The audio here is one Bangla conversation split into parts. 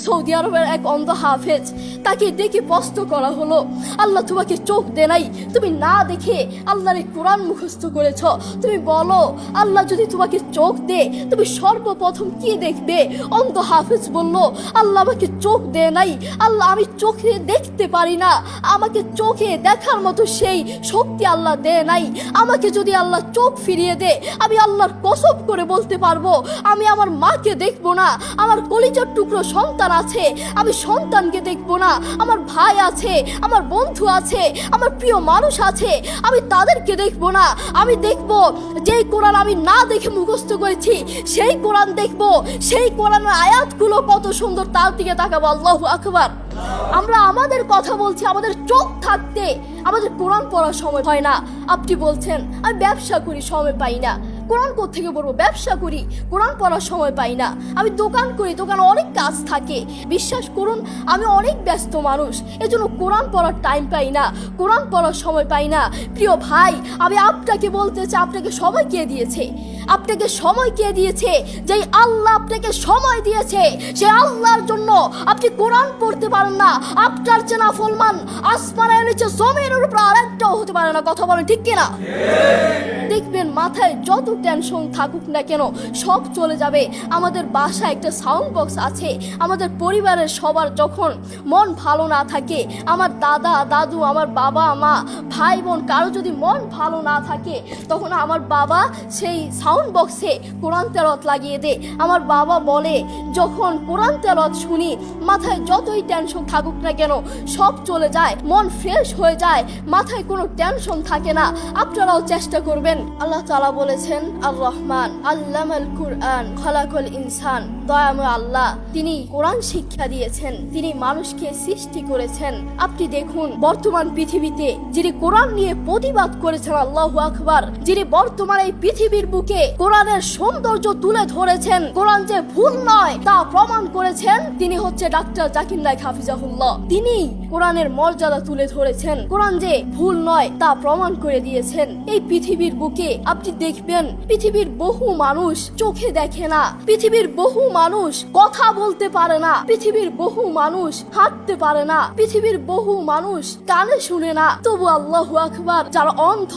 সৌদি আরবের এক অন্ধ হাফেজ, তাকে ডেকে প্রশ্ন করা হলো, আল্লাহ তোমাকে চোখ দে নাই, তুমি না দেখে আল্লাহর কোরআন মুখস্থ করেছ, তুমি বলো আল্লাহ যদি তোমাকে চোখ দে তুমি সর্বপ্রথম কি দেখবে? অন্ধ হাফেজ বলল, আল্লাহ আমাকে চোখ দে নাই, আল্লাহ আমি চোখে দেখতে পারি না, আমাকে চোখে দেখার মতো সেই শক্তি আল্লাহ দে নাই। আমাকে যদি আল্লাহ চোখ ফিরিয়ে দে, আমি আল্লাহর কসম করে বলতে পারবো আমি আমার মাকে দেখবো না, আমার কলিজার টুকরো সন্তান আছে আমি সন্তানকে দেখবো না, আমার ভাই আছে, আমার বন্ধু আছে, আমার প্রিয় মানুষ আছে আমি তাদেরকে দেখবো না। আমি দেখবো যেই কোরআন আমি না দেখে মুখস্থ করেছি সেই কোরআন দেখবো, সেই কোরআনের আয়াতগুলো কত সুন্দর তার দিকে তাকাবো। আল্লাহু আকবার। আমরা আমাদের কথা বলছি, আমাদের চোখ থাকতে আমাদের কোরআন পড়ার সময় হয় না। আপনি বলছেন আমি ব্যবসা করি সময় পাই না, কোরআন কোত্থেকে পড়বো? ব্যবসা করি কোরআন পড়ার সময় পাই না, আমি দোকান করি দোকানে অনেক কাজ থাকে, বিশ্বাস করুন আমি অনেক ব্যস্ত মানুষ, এজন্য কোরআন পড়ার টাইম পাই না, কোরআন পড়ার সময় পাই না। প্রিয় ভাই, আমি আপনাকে বলতে চাই আপনাকে সময় কে দিয়েছে? আপনাকে সময় কে দিয়েছে? যেই আল্লাহ আপনাকে সময় দিয়েছে সেই আল্লাহর জন্য আপনি কোরআন পড়তে পারেন না। আপনার চেনা ফলমান আসমানের নিচে জমিনের উপর আরেকটাও হতে পারে না। কথা বলেন ঠিক কিনা? দেখবেন মাথায় যত টেনশন থাকুক না কেন সব চলে যাবে। আমাদের বাসায় একটা সাউন্ড বক্স আছে, আমাদের পরিবারের সবার যখন মন ভালো না থাকে, আমার দাদা দাদু, আমার বাবা মা, ভাই বোন কারো যদি মন ভালো না থাকে, তখন আমার বাবা সেই সাউন্ড বক্সে কোরআন তেলাওয়াত লাগিয়ে দেয়। আমার বাবা বলে যখন কোরআন তেলাওয়াত শুনি মাথায় যতই টেনশন থাকুক না কেন সব চলে যায়, মন ফ্রেশ হয়ে যায়, মাথায় কোনো টেনশন থাকে না। আপনারাও চেষ্টা করবেন। আল্লাহ তাআলা বলেছেন আর রহমান আল্লামাল কুরআন খালাকাল ইনসান, দয়াময় আল্লাহ তিনি কোরআন শিক্ষা দিয়েছেন, তিনি মানুষকে সৃষ্টি করেছেন। আপনি দেখুন বর্তমান পৃথিবীতে যিনি কোরআন নিয়ে প্রতিবাদ করেছেন, আল্লাহু আকবার, যিনি বর্তমান এই পৃথিবীর বুকে কোরআনের সৌন্দর্য তুলে ধরেছেন, কোরআন যে ভুল নয় তা প্রমাণ করেছেন, তিনি হচ্ছে ডাক্তার জাকির নায়েক হাফিজাহুল্লাহ। তিনি কোরআনের মর্যাদা তুলে ধরেছেন, কোরআন যে ভুল নয় তা প্রমাণ করে দিয়েছেন। এই পৃথিবীর বুকে আপনি দেখবেন পৃথিবীর বহু মানুষ চোখে দেখে না, পৃথিবীর বহু মানুষ কথা বলতে পারে না, পৃথিবীর বহু মানুষ হাঁটতে পারে না, পৃথিবীর বহু মানুষ কানে শুনে না, তবু আল্লাহু আকবার যারা অন্ধ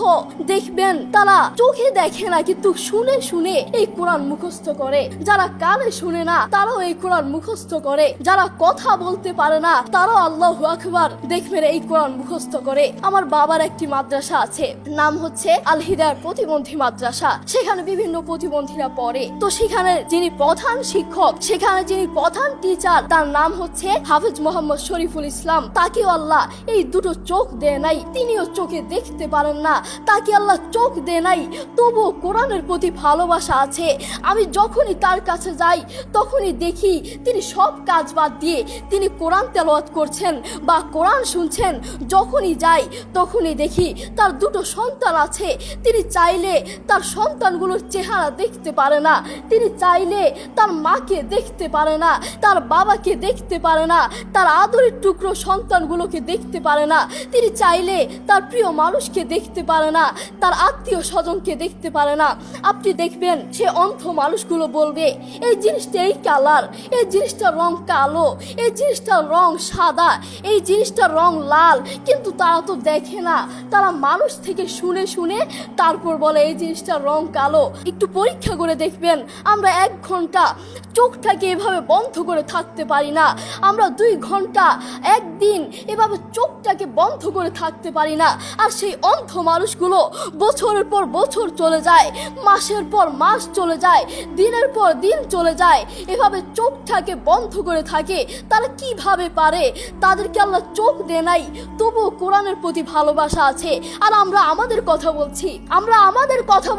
দেখবেন তারা চোখে দেখে না কিন্তু শুনে শুনে এই কোরআন মুখস্থ করে, যারা কানে শুনে না তারাও এই কোরআন মুখস্থ করে, যারা কথা বলতে পারে না তারাও আল্লাহু আকবার দেখবেন এই কোরআন মুখস্থ করে। আমার বাবার একটি মাদ্রাসা আছে, নাম হচ্ছে আল হিদায়াত প্রতিবন্ধী মাদ্রাসা, সেখানে বিভিন্ন প্রতিবন্ধীরা পড়ে। তো সেখানে যিনি প্রধান শিক্ষক, সেখানে যিনি প্রধান টিচার, তার নাম হচ্ছে হাফেজ মোহাম্মদ শরীফুল ইসলাম। তাকেও আল্লাহ এই দুটো চোখ দেয় নাই, তিনিও চোখে দেখতে পারেন না, তাকে আল্লাহ চোখ দেয় নাই, তবুও কোরআনের প্রতি ভালোবাসা আছে। আমি যখনই তার কাছে যাই তখনই দেখি তিনি সব কাজ বাদ দিয়ে তিনি কোরআন তেলাওয়াত করছেন বা কোরআন শুনছেন। যখনই যাই তখনই দেখি তার দুটো সন্তান আছে, তিনি চাইলে তার সন্তানগুলোর চেহারা দেখতে পারে না, তিনি চাইলে তার মাকে দেখতে পারে না, তার বাবাকে দেখতে পারে না, তার আদরের টুকরো সন্তানগুলোকে দেখতে পারে না, তিনি চাইলে তার প্রিয় মানুষকে দেখতে পারে না, তার আত্মীয় স্বজনকে দেখতে পারে না। আপনি দেখবেন সে অন্ধ মানুষগুলো বলবে এই জিনিসটা এই কালার, এই জিনিসটার রং কালো, এই জিনিসটার রং সাদা, এই জিনিসটার রং লাল, কিন্তু তারা তো দেখে না, তারা মানুষ থেকে শুনে শুনে তারপর বলে এই জিনিসটার রং কালো। একটু পরীক্ষা করে দেখবেন আমরা 1 ঘন্টা চোখটাকে এভাবে বন্ধ করে থাকতে পারি না, আমরা 2 ঘন্টা একদিন এভাবে চোখটাকে বন্ধ করে থাকতে পারি না। আর সেই অন্ধ মানুষগুলো বছরের পর বছর চলে যায়, মাসের পর মাস চলে যায়, দিনের পর দিন চলে যায়, এভাবে চোখটাকে বন্ধ করে থাকে। তারা কিভাবে পারে? তাদেরকে আল্লাহ চোখ দেয় নাই, তবুও কোরআনের প্রতি ভালোবাসা আছে। আর আমরা আমাদের কথা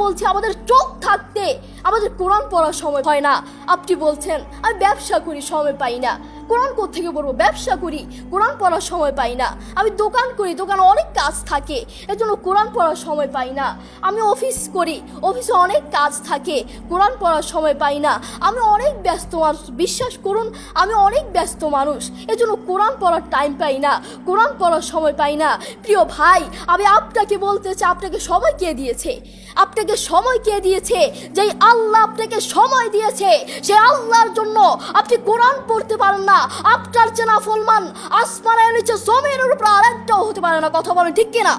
বলছি, আমাদের চোখ থাকতে আমাদের কোরআন পড়ার সময় হয় না। আপনি বলছেন আমি ব্যবসা করি সময় পাই না, কোরআন কোত্থেকে পড়বো? ব্যবসা করি কোরআন পড়ার সময় পাই না, আমি দোকান করি দোকানে অনেক কাজ থাকে এজন্য কোরআন পড়ার সময় পাই না, আমি অফিস করি অফিসে অনেক কাজ থাকে কোরআন পড়ার সময় পাই না, আমি অনেক ব্যস্ত মানুষ, বিশ্বাস করুন আমি অনেক ব্যস্ত মানুষ এজন্য কোরআন পড়ার টাইম পাই না, কোরআন পড়ার সময় পাই না। প্রিয় ভাই, আমি আপনাকে বলতে চাই আপনাকে সময় কে দিয়েছে? আপনাকে সময় কে দিয়েছে? যেই আল্লাহ আপনাকে সময় দিয়েছে সেই আল্লাহর জন্য আপনি কোরআন পড়তে পারেন না, আপনার যে নাফরমান আসমানের নিচে জমিনের উপর আরেকটাও হতে পারে না। কথা বলেন ঠিক কিনা?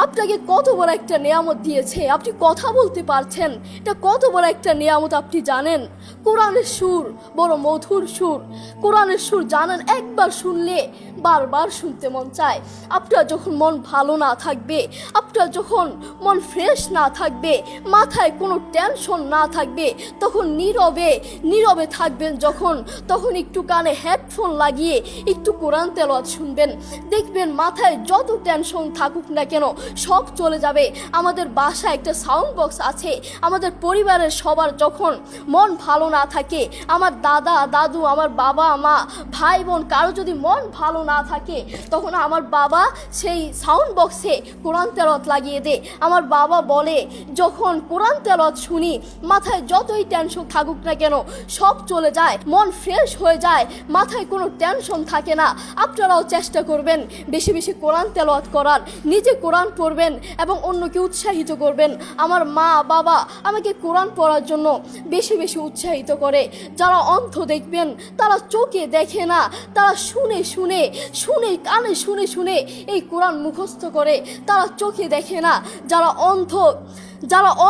আপনাকে কত বড় একটা নিয়ামত দিয়েছে, আপনি কথা বলতে পারছেন, এটা কত বড় একটা নিয়ামত আপনি জানেন? কোরআনের সুর বড় মধুর সুর, কোরআনের সুর জানেন, একবার শুনলে বারবার শুনতে মন চায়। আপনার যখন মন ভালো না থাকবে, আপনার যখন মন ফ্রেশ না থাকবে, মাথায় কোনো টেনশন না থাকবে, তখন নীরবে নীরবে থাকবেন যখন, তখন একটু কানে হেডফোন লাগিয়ে একটু কোরআন তেলাওয়াত শুনবেন, দেখবেন মাথায় যত টেনশন থাকুক না কেন সব চলে যাবে। আমাদের বাসায় একটা সাউন্ড বক্স আছে, আমাদের পরিবারের সবার যখন মন ভালো না থাকে, আমার দাদা দাদু, আমার বাবা মা, ভাই বোন, কারো যদি মন ভালো না থাকে, তখন আমার বাবা সেই সাউন্ড বক্সে কোরআন তেলাওয়াত লাগিয়ে দেয়। আমার বাবা বলে, যখন কোরআন তেলাওয়াত শুনি মাথায় যতই টেনশন থাকুক না কেন সব চলে যায়, মন ফ্রেশ হয়ে যায়, মাথায় কোনো টেনশন থাকে না। আপনারাও চেষ্টা করবেন বেশি বেশি কোরআন তেলাওয়াত করার, নিজে কোরআন পড়বেন এবং অন্যকে উৎসাহিত করবেন। আমার মা বাবা আমাকে কোরআন পড়ার জন্য বেশি বেশি উৎসাহিত করে। যারা অন্ধ দেখবেন, তারা চোখে দেখে না, তারা শুনে শুনে শুনে কানে শুনে শুনে এই কোরআন মুখস্থ করে, তারা চোখে দেখে না। যারা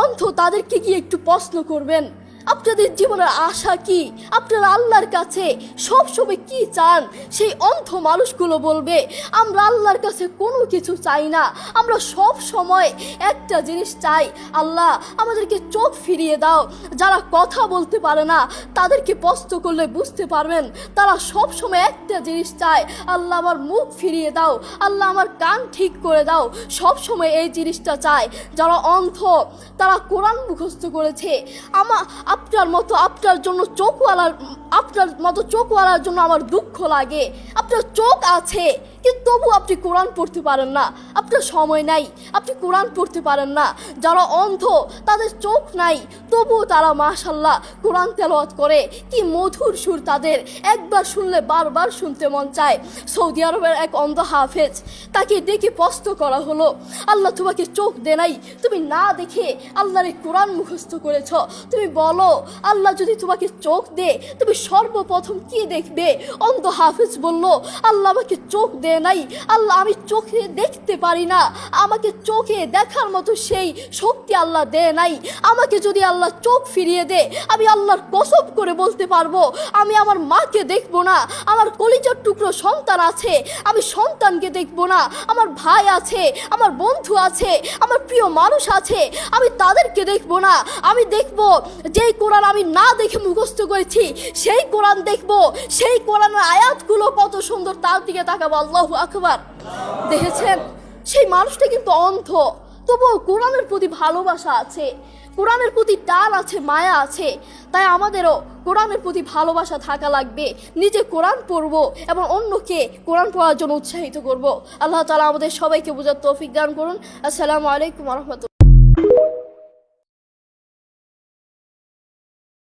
অন্ধ তাদেরকে গিয়ে একটু প্রশ্ন করবেন, আপনাদের জীবনের আশা কি, আপনারা আল্লাহর কাছে সবসময় কি চান? সেই অন্ধ মানুষগুলো বলবে, আমরা আল্লাহর কাছে কোনো কিছু চাই না, আমরা সব সময় একটা জিনিস চাই, আল্লাহ আমাদেরকে চোখ ফিরিয়ে দাও। যারা কথা বলতে পারে না তাদেরকে প্রশ্ন করলে বুঝতে পারবেন, তারা সব সময় একটা জিনিস চায়, আল্লাহ আমার মুখ ফিরিয়ে দাও, আল্লাহ আমার কান ঠিক করে দাও, সব সময় এই জিনিসটা চায়। যারা অন্ধ তারা কোরআন মুখস্থ করেছে। আপনার মতো চোখওয়ালার জন্য আমার দুঃখ লাগে। আপনার চোখ আছে কিন্তু তবু আপনি কোরআন পড়তে পারেন না, আপনার সময় নাই, আপনি কোরআন পড়তে পারেন না। যারা অন্ধ তাদের চোখ নাই তবুও তারা মাশাআল্লাহ কোরআন তেলাওয়াত করে, কি মধুর সুর তাদের, একবার শুনলে বারবার শুনতে মন চায়। সৌদি আরবের এক অন্ধ হাফেজ, তাকে ডেকে প্রশ্ন করা হলো, আল্লাহ তোমাকে চোখ দে নাই, তুমি না দেখে আল্লাহর এই কোরআন মুখস্থ করেছ, তুমি বলো আল্লাহ যদি তোমাকে চোখ দে তুমি সর্বপ্রথম কি দেখবে? অন্ধ হাফেজ বলল, আল্লাহ আমাকে চোখ দে নাই, আল্লাহ আমি চোখে দেখতে পারি না, আমাকে চোখে দেখার মতো সেই শক্তি আল্লাহ দে নাই। আমাকে যদি আল্লাহ চোখ ফিরিয়ে দে, আমি আল্লাহর কসম করে বলতে পারবো আমি আমার মাকে দেখবো না, আমার কলিজার টুকরো সন্তান আছে আমি সন্তানকে দেখবো না, আমার ভাই আছে, আমার বন্ধু আছে, আমার প্রিয় মানুষ আছে আমি তাদেরকে দেখবো না। আমি দেখবো যেই কোরআন আমি না দেখে মুখস্থ করেছি সেই কোরআন দেখবো, সেই কোরআনের আয়াতগুলো কত সুন্দর, তার দিকে তাকাবো। আল্লাহু আকবার। দেখেছেন, সেই মানুষটা কিন্তু অন্ধ, তবুও কোরআনের প্রতি ভালোবাসা আছে, কোরআনের প্রতি টান আছে, মায়া আছে। তাই আমাদেরও কোরআনের প্রতি ভালোবাসা থাকা লাগবে, নিজে কোরআন পড়বো এবং অন্যকে কোরআন পড়ার জন্য উৎসাহিত করব। আল্লাহ তাআলা আমাদের সবাইকে বোঝার তৌফিক দান করুন। আসসালামু আলাইকুম ওয়া রাহমাতুল্লাহ।